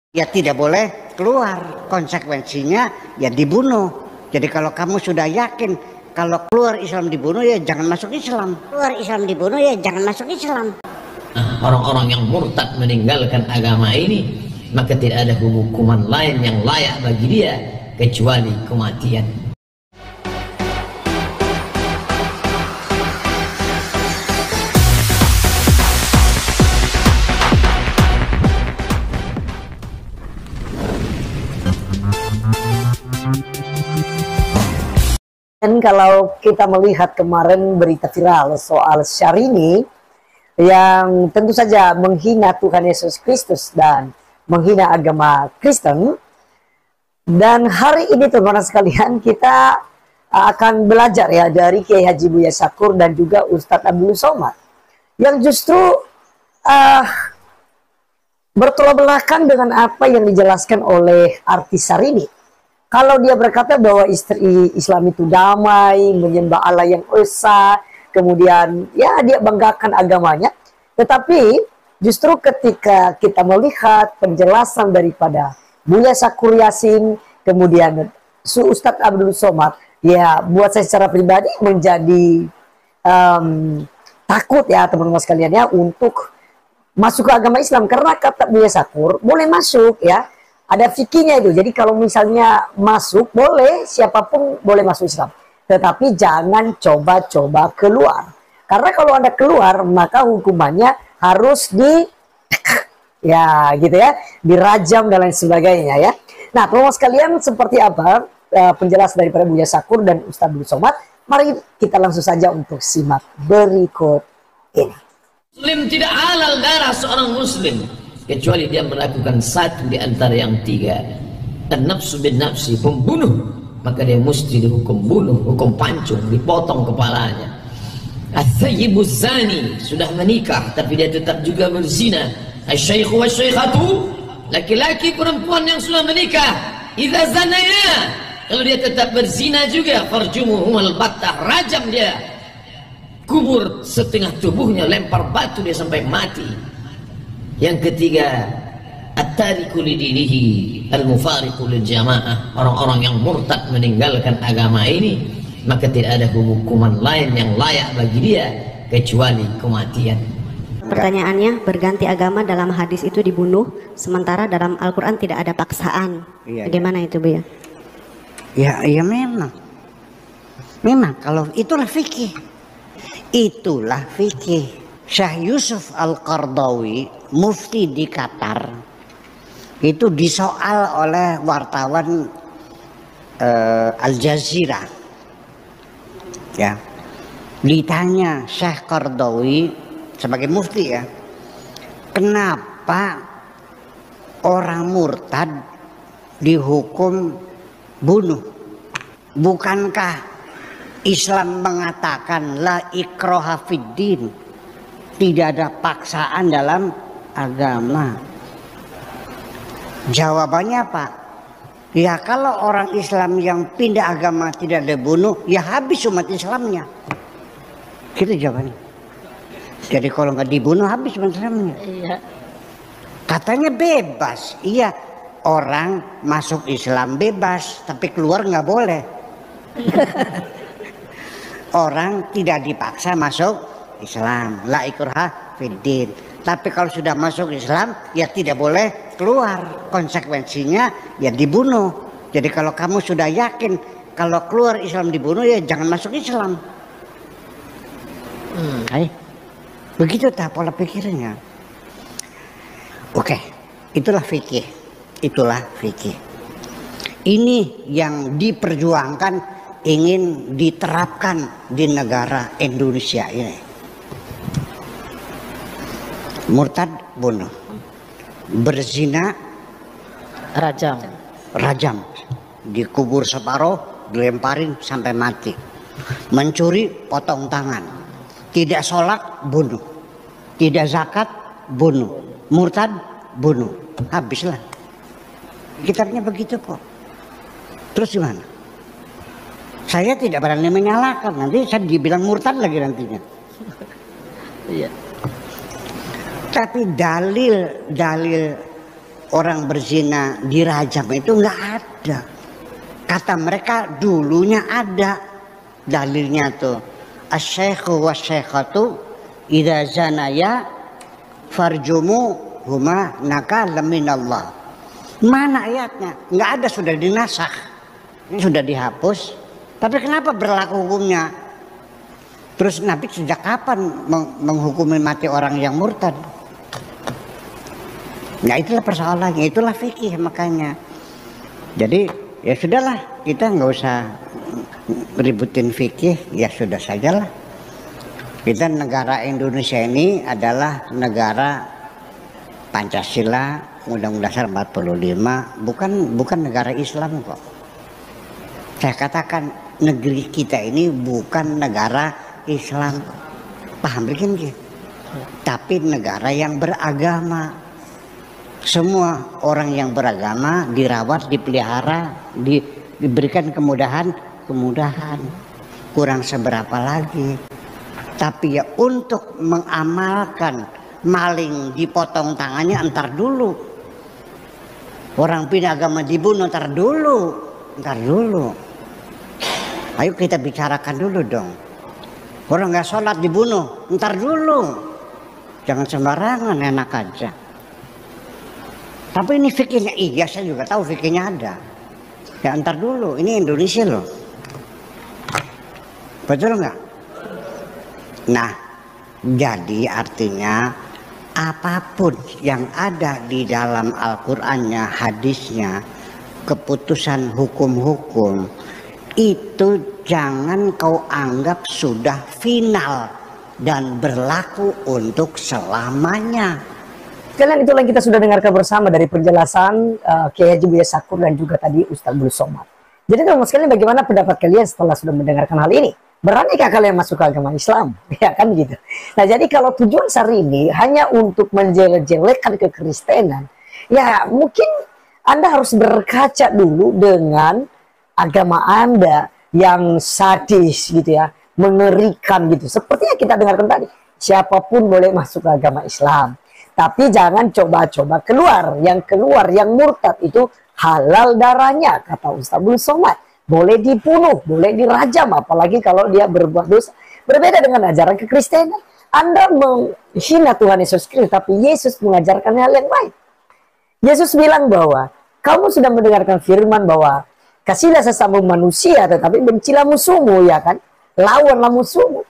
ya tidak boleh keluar, konsekuensinya ya dibunuh. Jadi kalau kamu sudah yakin kalau keluar Islam dibunuh, ya jangan masuk Islam. Keluar Islam dibunuh, ya jangan masuk Islam. Orang-orang yang murtad meninggalkan agama ini, maka tidak ada hukuman lain yang layak bagi dia kecuali kematian. Dan kalau kita melihat kemarin berita viral soal Syahrini yang tentu saja menghina Tuhan Yesus Kristus dan menghina agama Kristen, dan hari ini teman-teman sekalian kita akan belajar ya dari Kiai Haji Buya Syakur dan juga Ustadz Abdul Somad yang justru bertolak belakang dengan apa yang dijelaskan oleh artis Syahrini. Kalau dia berkata bahwa istri Islam itu damai, menyembah Allah yang esa, kemudian ya dia banggakan agamanya. Tetapi justru ketika kita melihat penjelasan daripada Buya Syakur Yasin, kemudian Ustadz Abdul Somad, ya buat saya secara pribadi menjadi takut ya teman-teman sekalian ya untuk masuk ke agama Islam. Karena kata Buya Syakur boleh masuk ya. Ada fikihnya itu. Jadi kalau misalnya masuk, boleh, siapapun boleh masuk Islam. Tetapi jangan coba-coba keluar. Karena kalau Anda keluar, maka hukumannya harus ya gitu ya, dirajam dan lain sebagainya ya. Nah, teman-teman sekalian, seperti apa penjelasan daripada Buya Syakur dan Ustadz Abdul Somad? Mari kita langsung saja untuk simak berikut ini. Muslim tidak halal darah seorang muslim kecuali dia melakukan satu di antara yang tiga. An-nafsu bin nafsi, pembunuh, maka dia mesti dihukum bunuh, hukum pancung, dipotong kepalanya. Al-thayyibu zani, sudah menikah tapi dia tetap juga berzina. Al-syaikhu wa syaikhatu, laki-laki perempuan yang sudah menikah, idza zanaya, kalau dia tetap berzina juga, farjumuhumul battah, rajam dia, kubur setengah tubuhnya, lempar batu dia sampai mati. Yang ketiga, at-tariku lidinihi, al-mufariqu lil jamaah, orang-orang yang murtad meninggalkan agama ini, maka tidak ada hukuman lain yang layak bagi dia kecuali kematian. Pertanyaannya, berganti agama dalam hadis itu dibunuh, sementara dalam Al-Quran tidak ada paksaan. Bagaimana itu, Bu ya? Ya memang. Memang kalau itulah fikih. Itulah fikih. Syekh Yusuf Al-Qardawi, mufti di Qatar, itu disoal oleh wartawan Al Jazeera. Ya, ditanya Syekh Qardawi sebagai mufti ya, kenapa orang murtad dihukum bunuh? Bukankah Islam mengatakan la ikraha fiddin, tidak ada paksaan dalam agama? Jawabannya apa? Ya kalau orang Islam yang pindah agama tidak dibunuh, ya habis umat Islamnya. Gitu jawabannya. Jadi kalau nggak dibunuh habis umat Islamnya. Iya. Katanya bebas. Iya, orang masuk Islam bebas, tapi keluar nggak boleh. Orang tidak dipaksa masuk Islam, la ikraha fiddin. Tapi kalau sudah masuk Islam, ya tidak boleh keluar. Konsekuensinya ya dibunuh. Jadi kalau kamu sudah yakin kalau keluar Islam dibunuh, ya jangan masuk Islam. Begitu tak pola pikirnya. Oke, itulah fikih. Itulah fikih. Ini yang diperjuangkan, ingin diterapkan di negara Indonesia ini. Murtad bunuh, berzina rajam, dikubur separuh, dilemparin sampai mati, mencuri potong tangan, tidak sholat bunuh, tidak zakat bunuh, murtad bunuh, habislah. Kitabnya begitu kok. Terus gimana? Saya tidak berani menyalahkan, nanti saya dibilang murtad lagi nantinya. Iya. Tapi dalil orang berzina dirajam itu nggak ada. Kata mereka dulunya ada dalilnya tuh. Asy-syaikhu wasy-syaikhatu idza zanaya farjumu huma nakalam minallah. Mana ayatnya? Nggak ada, sudah dinasakh. Ini sudah dihapus. Tapi kenapa berlaku hukumnya? Terus Nabi sejak kapan menghukumi mati orang yang murtad? Nah itulah persoalannya, itulah fikih makanya. Jadi ya sudahlah, kita nggak usah ributin fikih, ya sudah sajalah. Kita negara Indonesia ini adalah negara Pancasila, Undang-Undang Dasar 45, bukan negara Islam kok. Saya katakan negeri kita ini bukan negara Islam, paham bikin gitu. Tapi negara yang beragama. Semua orang yang beragama dirawat, dipelihara, diberikan kemudahan. Kurang seberapa lagi. Tapi ya untuk mengamalkan maling dipotong tangannya entar dulu. Orang pindah agama dibunuh entar dulu. Ayo kita bicarakan dulu dong. Orang nggak sholat dibunuh, ntar dulu. Jangan sembarangan, enak aja. Tapi ini fikirnya, iya saya juga tahu fikirnya ada. Ya ntar dulu, ini Indonesia loh. Betul nggak? Nah, jadi artinya apapun yang ada di dalam Al-Qur'annya, hadisnya, keputusan hukum-hukum, itu jangan kau anggap sudah final dan berlaku untuk selamanya. Sekalian itulah yang kita sudah dengarkan bersama dari penjelasan Kiai Haji Buya Syakur dan juga tadi Ustaz Abdul Somad. Jadi teman-teman sekalian, bagaimana pendapat kalian setelah sudah mendengarkan hal ini? Beranikah kalian masuk ke agama Islam? Ya kan gitu. Nah jadi kalau tujuan hari ini hanya untuk menjelek-jelekkan kekristenan, ya mungkin Anda harus berkaca dulu dengan agama Anda yang sadis gitu ya, mengerikan gitu. Seperti yang kita dengarkan tadi, siapapun boleh masuk ke agama Islam. Tapi jangan coba-coba keluar. Yang keluar, yang murtad itu halal darahnya, kata Ustaz Abdul Somad. Boleh dibunuh, boleh dirajam, apalagi kalau dia berbuat dosa. Berbeda dengan ajaran kekristenan. Anda menghina Tuhan Yesus Kristus, tapi Yesus mengajarkan hal yang baik. Yesus bilang bahwa kamu sudah mendengarkan firman bahwa kasihlah sesama manusia, tetapi bencilah musuhmu, ya kan? Lawanlah musuhmu.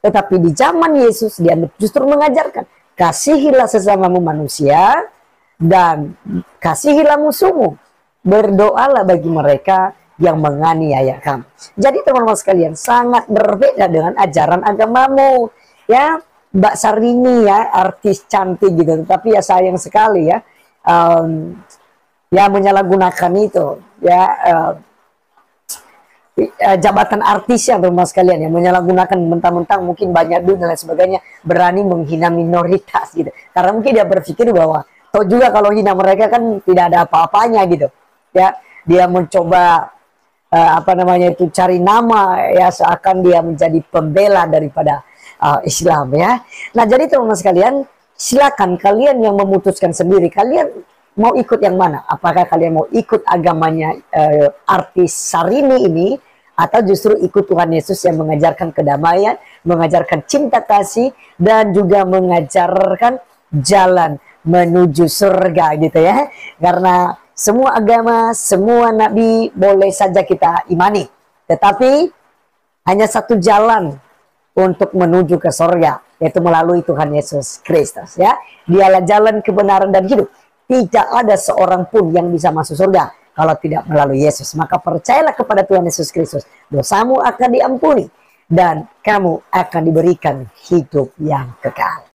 Tetapi di zaman Yesus, dia justru mengajarkan, kasihilah sesamamu manusia, dan kasihilah musuhmu. Berdoalah bagi mereka yang menganiaya kamu. Jadi teman-teman sekalian, sangat berbeda dengan ajaran agamamu. Ya, Mbak Sarini ya, artis cantik gitu. Tapi ya sayang sekali ya, ya menyalahgunakan itu. Ya, jabatan artisnya teman-teman sekalian yang menyalahgunakan mentang-mentang mungkin banyak duit dan lain sebagainya, berani menghina minoritas gitu. Karena mungkin dia berpikir bahwa toh juga kalau hina mereka kan tidak ada apa-apanya gitu. Ya, dia mencoba cari nama ya, seakan dia menjadi pembela daripada Islam ya. Nah, jadi teman-teman sekalian, silakan kalian yang memutuskan sendiri, kalian mau ikut yang mana? Apakah kalian mau ikut agamanya artis Sarini ini, atau justru ikut Tuhan Yesus yang mengajarkan kedamaian, mengajarkan cinta kasih, dan juga mengajarkan jalan menuju surga gitu ya. Karena semua agama, semua nabi boleh saja kita imani, tetapi hanya satu jalan untuk menuju ke surga, yaitu melalui Tuhan Yesus Kristus ya. Dialah jalan kebenaran dan hidup. Tidak ada seorang pun yang bisa masuk surga kalau tidak melalui Yesus. Maka percayalah kepada Tuhan Yesus Kristus, dosamu akan diampuni dan kamu akan diberikan hidup yang kekal.